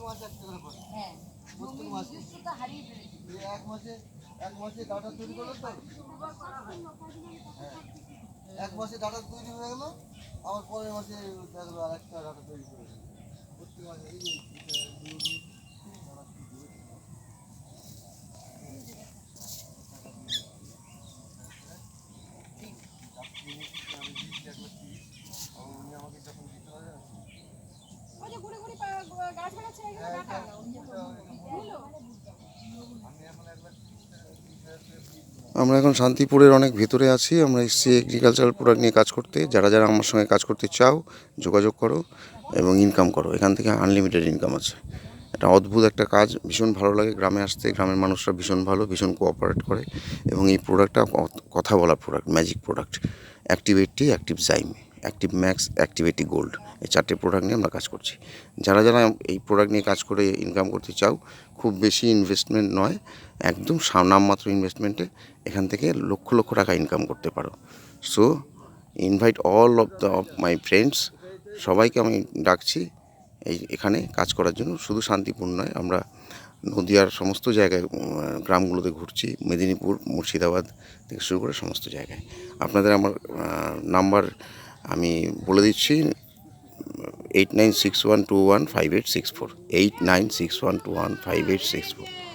মাসে একটা করে করে। হ্যাঁ, প্রত্যেক মাসে হারিয়ে ফেলেছি। এক মাসে ডাটা তৈরি করলো তো। হ্যাঁ, এক মাসে ডাটা তৈরি হয়ে গেল, আবার পরের মাসে দেখলো আর একটা ডাটা তৈরি করে দিল। প্রত্যেক মাসে এই যে আমাকে যখন দিতে হবে আমরা এখন শান্তিপুরের অনেক ভেতরে আছি। আমরা এসেছি এগ্রিকালচারাল প্রোডাক্ট নিয়ে কাজ করতে। যারা যারা আমার সঙ্গে কাজ করতে চাও যোগাযোগ করো এবং ইনকাম করো। এখান থেকে আনলিমিটেড ইনকাম আছে। এটা অদ্ভুত একটা কাজ, ভীষণ ভালো লাগে গ্রামে আসতে। গ্রামের মানুষরা ভীষণ ভালো, ভীষণ কোঅপারেট করে এবং এই প্রোডাক্টটা কথা বলা product, magic product. Active 80, active zyme, active max, active 80 gold, এই 4টে প্রোডাক্ট নিয়ে আমরা কাজ করছি। যারা যারা এই প্রোডাক্ট নিয়ে কাজ করে ইনকাম করতে চাও, খুব বেশি ইনভেস্টমেন্ট নয়, একদম নামমাত্র ইনভেস্টমেন্টে এখান থেকে লক্ষ লক্ষ টাকা ইনকাম করতে পারো। So invite all of my friends, সবাইকে আমি ডাকছি এখানে কাজ করার জন্য। শুধু শান্তিপুর নয়, আমরা নদিয়ার সমস্ত জায়গায় গ্রামগুলোতে ঘুরছি, মেদিনীপুর, মুর্শিদাবাদ থেকে শুরু করে সমস্ত জায়গায়। আপনাদের আমার নাম্বার আমি বলে দিচ্ছি, 8961215864, 8961215864।